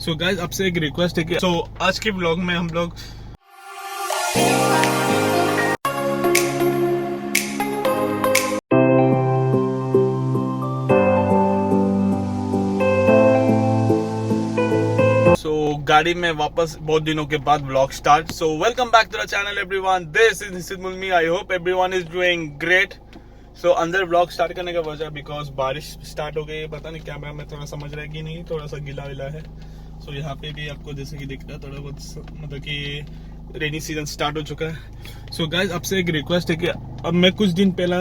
So guys आपसे एक request है कि आज के ब्लॉग में हम लोग गाड़ी में वापस बहुत दिनों के बाद blog start. So welcome back to the channel everyone, this is Nishit Mulmi. I hope everyone is doing great. So अंदर ब्लॉग स्टार्ट करने का वजह बिकॉज बारिश स्टार्ट हो गई है। पता नहीं क्या मैं थोड़ा समझ रहा है कि नहीं, थोड़ा सा गीला विला है। सो यहाँ पे भी आपको जैसे कि दिख रहा है थोड़ा बहुत, मतलब कि रेनी सीजन स्टार्ट हो चुका है। सो गाइज आपसे एक रिक्वेस्ट है कि अब मैं कुछ दिन पहला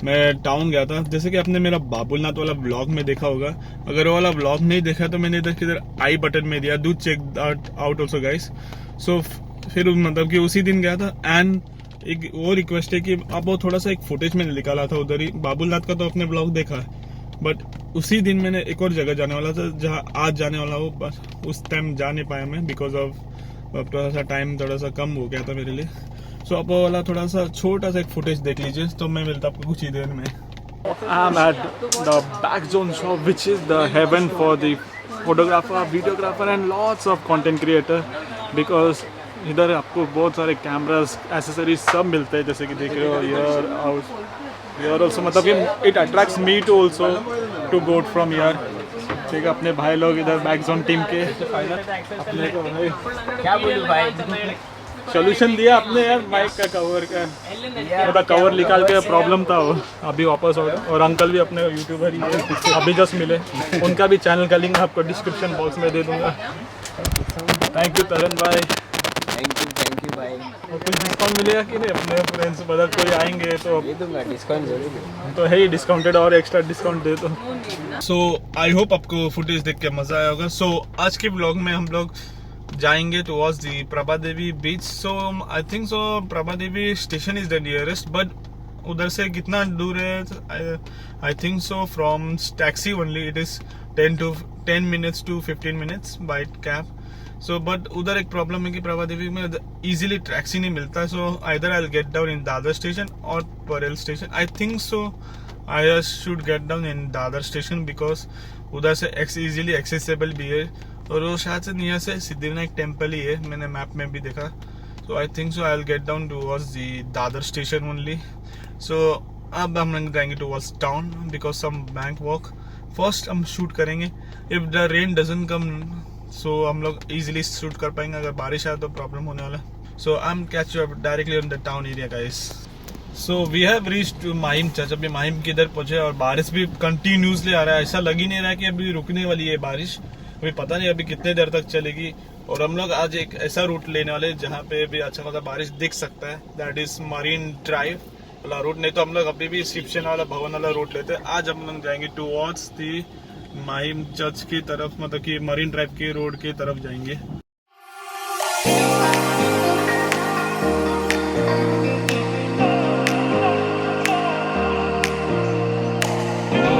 मैं टाउन गया था, जैसे कि आपने मेरा बाबुलनाथ वाला ब्लॉग में देखा होगा। अगर वो वाला ब्लॉग नहीं देखा तो मैंने इधर किधर आई बटन में दिया, do check that out also guys. So फिर मतलब कि उसी दिन गया था। एंड एक वो रिक्वेस्ट है कि आप वो थोड़ा सा एक फुटेज मैंने निकाला था उधर ही। बाबुलनाथ का तो आपने ब्लॉग देखा है, बट उसी दिन मैंने एक और जगह जाने वाला था जहाँ आज जाने वाला हूँ, बस उस टाइम जा नहीं पाया मैं बिकॉज ऑफ थोड़ा सा टाइम थोड़ा सा कम हो गया था मेरे लिए। सो आप वो वाला थोड़ा सा छोटा सा एक फुटेज देख लीजिए, तो मैं मिलता आपको कुछ ही देर में। I'm at the Backzone shop, which is the heaven for the photographer, videographer and lots of content creator, because इधर आपको बहुत सारे कैमरास, एसेसरीज सब मिलते हैं, जैसे कि देख रहे हो ईयर आउट ईयर ऑल्सो। मतलब कि it attracts me to also to go from year. ठीक है, अपने भाई लोग इधर बैकजोन टीम के अपने को भाई क्या बोलूं भाई, सोल्यूशन दिया अपने यार माइक का कवर का, मतलब कवर निकाल के प्रॉब्लम था वो, अभी वापस हो गया। और अंकल भी अपने यूट्यूबर ही है, अभी जस्ट मिले। उनका भी चैनल का लिंक आपको डिस्क्रिप्शन बॉक्स में दे दूंगा। थैंक यू तरन भाई, थैंक यू भाई। और कुछ डिस्काउंट मिलेगा कि नहीं? अपने फ्रेंड्स बदल कोई आएंगे तो दे दूंगा डिस्काउंट जरूर। तो है ही डिस्काउंटेड, और एक्स्ट्रा डिस्काउंट दे दो। सो आई होप आपको फुटेज देख के मजा आया होगा। सो आज के ब्लॉग में हम लोग जाएंगे towards the Prabha Devi beach. So I think so Prabha Devi station is the nearest, but उधर से कितना दूर है? आई think so from taxi only it is 10 minutes to 15 minutes by cab. So but उधर एक प्रॉब्लम है कि प्रभा देवी में इजीली टैक्सी नहीं मिलता। So either I will get down in Dadar station और Parel station. I think so I should get down in Dadar station because उधर से इजीली एक्सेसिबल भी है, और वो शायद से नियर से सिद्धिविनायक टेम्पल ही है, मैंने मैप में भी देखा। So I think so I will get down towards the Dadar station only. So अब हम लोग जाएंगे towards town because some bank walk first हम शूट करेंगे। If the rain doesn't come so हम लोग इजीली शूट कर पाएंगे, अगर बारिश आए तो प्रॉब्लम होने वाला। So I am catch you directly on the town area guys. So we have reached to Mahim church. अभी माहिम के इधर पहुंचे और बारिश भी कंटिन्यूसली आ रहा है, ऐसा लग ही नहीं रहा कि अभी रुकने वाली है बारिश। अभी पता नहीं अभी कितने देर तक चलेगी। और हम लोग आज एक ऐसा रूट लेने वाले जहाँ पे भी अच्छा खासा बारिश दिख सकता है, दैट इज मरीन ड्राइव वाला रूट। नहीं तो हम लोग अभी भी शिवसेना वाला भवन वाला रूट लेते हैं। आज हम लोग जाएंगे टुवर्ड्स दी माहिम चर्च की तरफ, मतलब कि मरीन ड्राइव के रोड की तरफ जाएंगे।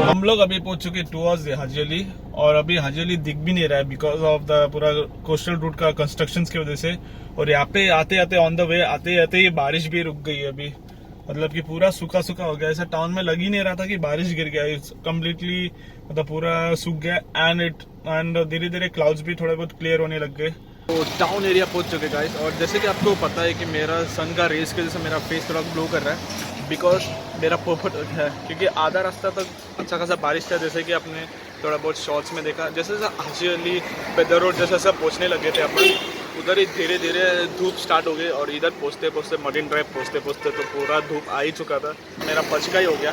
हम लोग अभी पहुंच चुके टुवर्ड्स हाजी, और अभी हाजी दिख भी नहीं रहा है बिकॉज ऑफ द पूरा कोस्टल रूट का कंस्ट्रक्शन की वजह से। और यहाँ पे आते आते ऑन द वे आते आते ही बारिश भी रुक गई है अभी, मतलब कि पूरा सूखा सूखा हो गया। ऐसा टाउन में लग ही नहीं रहा था कि बारिश गिर गया, कम्प्लीटली मतलब पूरा सूख गया। एंड धीरे धीरे क्लाउड्स भी थोड़े बहुत क्लियर होने लग गए। तो टाउन एरिया पहुंच चुके गाइस। और जैसे कि आपको पता है कि मेरा सन का रेस की वजह से मेरा फेस थोड़ा ग्लो कर रहा है बिकॉज मेरा पोपट है, क्योंकि आधा रास्ता तक अच्छा खासा बारिश था, जैसे कि आपने थोड़ा बहुत शॉर्ट्स में देखा। जैसे जैसे हाजी अली पेदर रोड जैसे सब पहुँचने लगे थे अपन, उधर ही धीरे धीरे धूप स्टार्ट हो गई। और इधर पहुँचते पहुँचते मरीन ड्राइव पहुँचते तो पूरा धूप आ ही चुका था, मेरा पचका ही हो गया।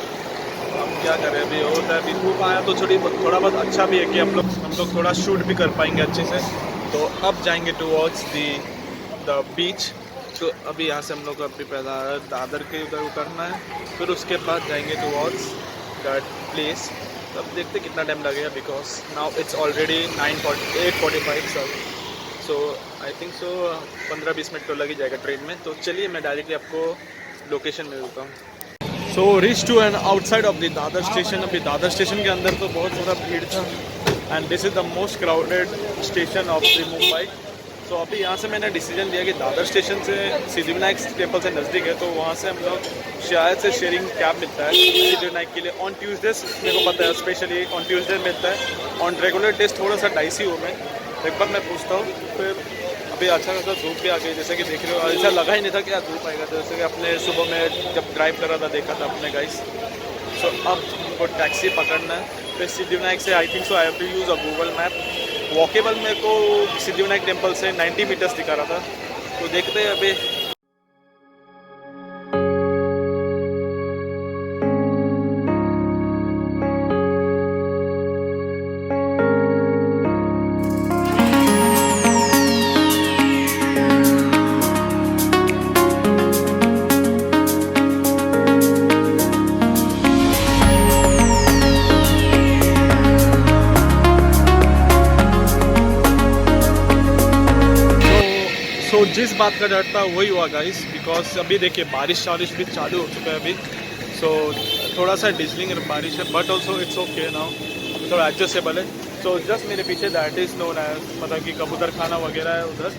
हम क्या करें, अभी होता है, अभी धूप आया तो थोड़ा बहुत अच्छा भी है कि हम लोग थोड़ा शूट भी कर पाएंगे अच्छे से। तो अब जाएंगे टुवर्ड्स द बीच। तो अभी यहाँ से हम लोग अभी पहला दादर के उधर उतरना है, फिर उसके बाद जाएंगे टुवर्ड्स दैट प्लेस। तो अब देखते कितना टाइम लगेगा because now it's already 8:45 so I think so 15-20 minute तो लग ही जाएगा ट्रेन में। तो चलिए मैं डायरेक्टली आपको लोकेशन में देता हूँ। So reach to and outside of the Dadar station. अभी दादर स्टेशन के अंदर तो बहुत ज़्यादा भीड़ था, and this is the most crowded station of the Mumbai. तो अभी यहाँ से मैंने डिसीजन लिया कि दादर स्टेशन से सिद्धिविनायक टेम्पल से नज़दीक है, तो वहाँ से हम लोग शायद से शेयरिंग कैब मिलता है सिद्धिविनायक के लिए ऑन ट्यूसडे। मेरे को पता है स्पेशली ऑन ट्यूसडे मिलता है, ऑन रेगुलर डेज थोड़ा सा डाइसी हो मैं। एक बार मैं पूछता हूँ फिर। अभी अच्छा खासा धूप भी आ गई, जैसे कि देख रहे हो, ऐसा लगा ही नहीं था कि धूप आएगा। तो जैसे कि अपने सुबह में जब ड्राइव कर रहा था देखा था अपने गाइस। सो अब हमको टैक्सी पकड़ना है, फिर सिद्धिविनायक से I think so I have to use a Google map. Walkable मेरे को सिद्धिविनायक टेम्पल से 90 मीटर्स दिखा रहा था, तो देखते हैं अभी। तो जिस बात का डर था वही हुआ गाइस, बिकॉज अभी देखिए बारिश भी चालू हो चुका है अभी। सो थोड़ा सा डिजलिंग बारिश है, but also it's okay now, अभी थोड़ा एडजस्टेबल है। सो जस्ट मेरे पीछे दैट इज़ नोन एज, मतलब कि कबूतर खाना वगैरह है उधर।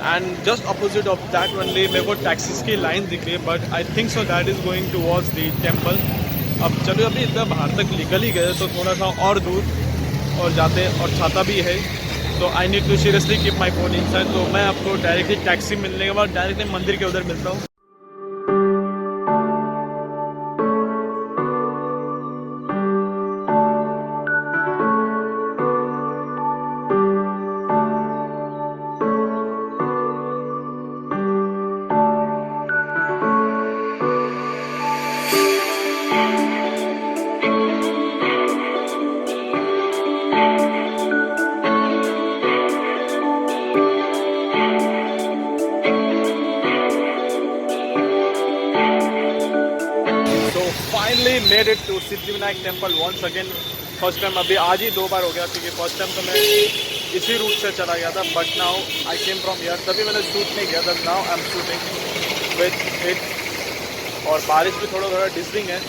And just opposite of that only मेरे को टैक्सीज की लाइन दिख रही है, but I think so that is going towards the temple. अब चलो अभी इतना बाहर तक निकल ही गए, तो थोड़ा सा और दूर और जाते, और छाता भी है, तो I need to seriously keep my phone inside. तो मैं आपको डायरेक्टली टैक्सी मिलने के बाद डायरेक्टली मंदिर के उधर मिलता हूँ। Finally made it to Siddhivinayak temple once again. First time, अभी आज ही 2 बार हो गया, क्योंकि फर्स्ट टाइम तो मैं इसी रूट से चला गया था, but now I came from here. तभी मैंने शूट नहीं किया था, now I am shooting with it. और बारिश भी थोड़ा थोड़ा डिजलिंग है।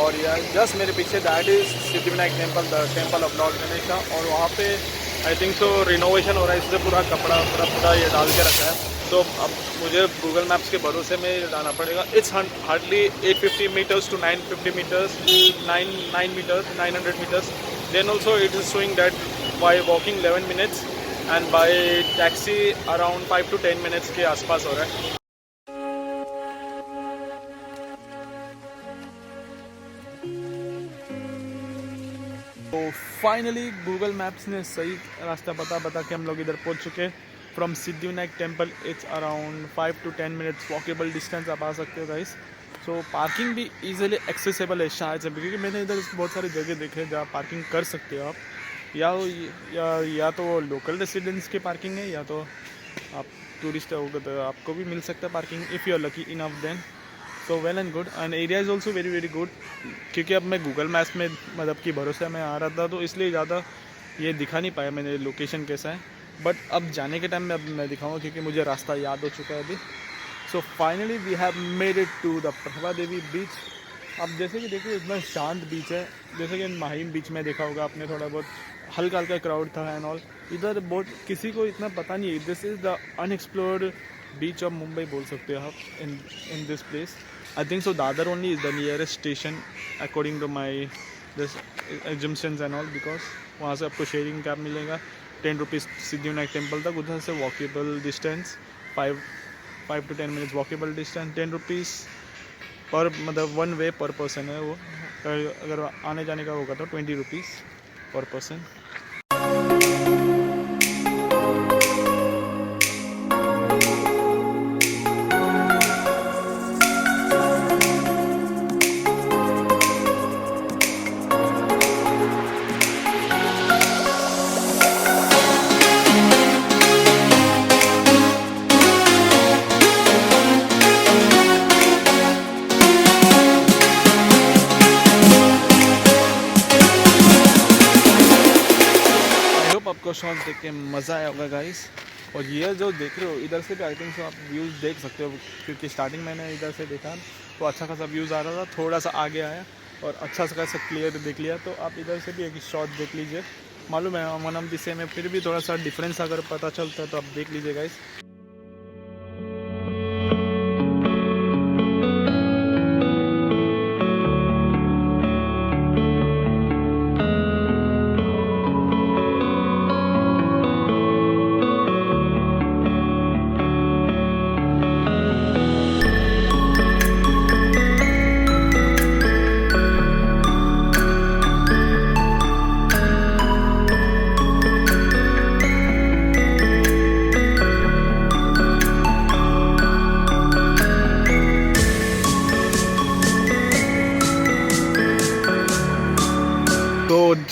और यार जस्ट मेरे पीछे that is Siddhivinayak temple, the temple of Lord Ganesh का। और वहाँ पे आई थिंक सो रिनोवेशन हो रहा है, इससे पूरा कपड़ा पूरा ये डाल के रखा है। तो अब मुझे गूगल मैप्स के भरोसे में जाना पड़ेगा। It's hardly 850 meters to 950 meters, 900 meters. Then also it is showing that by walking 11 minutes and by taxi around 5 to 10 minutes के आसपास हो रहा है। तो फाइनली गूगल मैप्स ने सही रास्ता बता के हम लोग इधर पहुंच चुके हैं। From Siddhivinayak temple it's around 5 to 10 minutes walkable distance आप आ सकते हो गाइस। सो पार्किंग भी इजीली एक्सेसिबल है शायद से, क्योंकि मैंने इधर बहुत सारी जगह देखे जहाँ पार्किंग कर सकते हो आप। या तो लोकल रेसिडेंट्स की पार्किंग है, या तो आप टूरिस्ट होगे तो आपको भी मिल सकता है parking, if you are lucky enough then. So well and good, and area is also very very good. क्योंकि अब मैं गूगल मैप्स में मतलब कि भरोसे में आ रहा था, तो इसलिए ज़्यादा ये दिखा नहीं पाया मैंने लोकेशन कैसा है। बट अब जाने के टाइम में अब मैं दिखाऊंगा, क्योंकि मुझे रास्ता याद हो चुका है अभी। So finally we have made it to the Prabha Devi beach. अब जैसे कि देखिए इतना शांत बीच है, जैसे कि माहिम बीच में देखा होगा आपने, थोड़ा बहुत हल्का हल्का क्राउड था एंड ऑल। इधर बहुत किसी को इतना पता नहीं है। This is the unexplored beach of Mumbai बोल सकते हो आप in this place. I think so Dadar only is the nearest station according to my this assumptions and all, because वहाँ से आपको शेयरिंग कैब मिलेगा 10 रुपीज़ सिद्धिविनायक टेम्पल तक। उधर से walkable distance 5 to 10 minutes walkable distance, 10 rupees पर, मतलब 1 वे पर पर्सन है वो। अगर आने जाने का होगा तो 20 रुपीज़ पर पर्सन। आपको शॉट्स देख के मज़ा आया होगा गाइस। और ये जो देख रहे हो इधर से भी आई थिंक सो आप व्यूज़ देख सकते हो, क्योंकि स्टार्टिंग मैंने इधर से देखा तो अच्छा खासा व्यूज़ आ रहा था। थोड़ा सा आगे आया और अच्छा खासा क्लियर देख लिया, तो आप इधर से भी एक शॉट देख लीजिए। मालूम है वन ऑफ द सेम है, फिर भी थोड़ा सा डिफरेंस अगर पता चलता है तो आप देख लीजिए गाइस।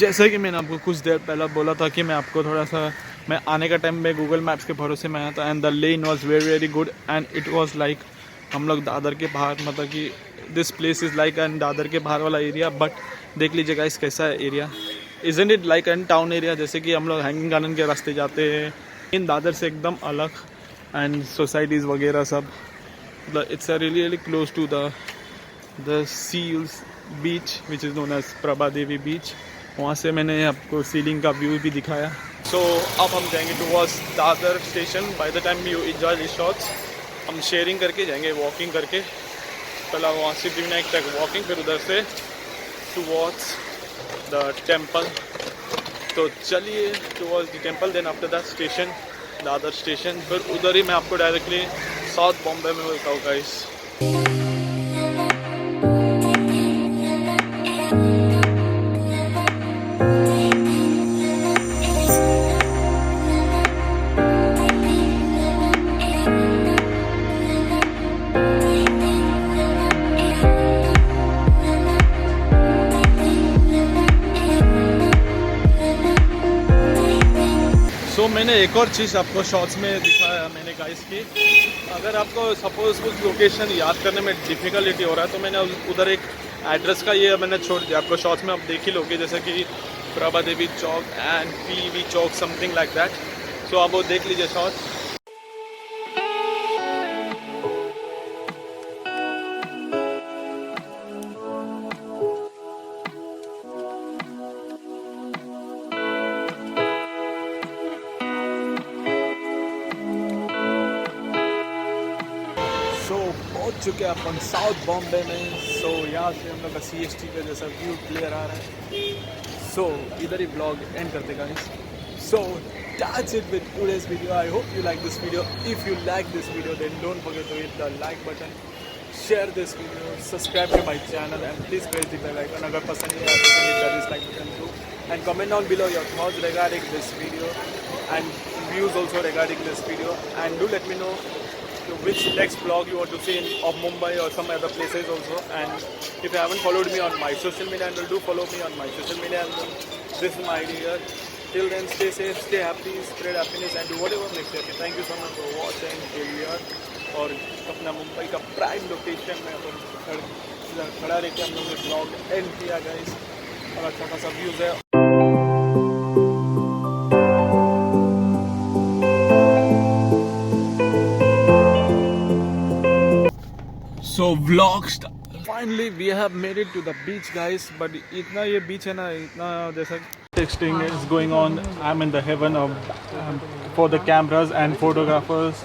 जैसे कि मैंने आपको कुछ देर पहले बोला था कि मैं आपको थोड़ा सा, मैं आने का टाइम में गूगल मैप्स के भरोसे में आया था, and the lane was very very good, and it was like हम लोग दादर के बाहर, मतलब कि this place is like an Dadar के बाहर वाला एरिया, बट देख लीजिए गाइस कैसा है area. Isn't it like an town area, जैसे कि हम लोग हैंगिंग गार्डन के रास्ते जाते हैं, इन दादर से एकदम अलग, एंड सोसाइटीज़ वगैरह सब, it's really really close to the seals beach which is known as Prabha Devi beach. वहाँ से मैंने आपको सीलिंग का व्यू भी दिखाया। सो अब हम जाएंगे towards Dadar station. By the time you enjoy this shots, हम शेयरिंग करके जाएंगे, वॉकिंग करके, पहला वहाँ सिद्धिविनायक तक वॉकिंग, फिर उधर से टुवर्ड्स द टेम्पल। तो चलिए towards the temple, then after that station, Dadar station, फिर उधर ही मैं आपको डायरेक्टली साउथ बॉम्बे में मिलता हूँ गाइस। तो मैंने एक और चीज़ आपको शॉर्ट्स में दिखाया मैंने गाइस की, अगर आपको सपोज कुछ लोकेशन याद करने में डिफ़िकल्टी हो रहा है तो मैंने उधर एक एड्रेस का ये मैंने छोड़ दिया, आपको शॉर्ट्स में आप देख ही लोगे, जैसे कि Prabha Devi Chowk and PV Chowk, something like that. So आप वो देख लीजिए शॉर्ट्स। पहुंच चुके हैं अपन साउथ बॉम्बे में। सो यहाँ से हम लोग का CST का जैसा व्यू क्लियर आ रहा है। सो इधर ही ब्लॉग एंड करते guys. So that's it with today's video. I hope you like this video. If you like this video, then don't forget to hit the like button, share this video, subscribe to my channel, and please press the bell icon. अगर पसंद नहीं आया तो hit the dislike button too, and comment down below your thoughts regarding this video and views also regarding this video, and do let me know which next vlog you want to see of Mumbai or some other places also. And if you haven't followed me on my social media handle, do follow me on my social media handle. This is my idea. Till then, stay safe, stay happy, spread happiness, and do whatever makes you happy. Thank you so much for watching till here. और अपना मुंबई का prime location में अपन खड़ा रह के हम लोग ने ब्लॉग एंड किया गाइस, और अच्छा खासा व्यूज़ है। So vlog finally we have made it to the beach guys, but इतना ये beach है ना, इतना जैसा texting is going on, I'm in the heaven of for the cameras and photographers.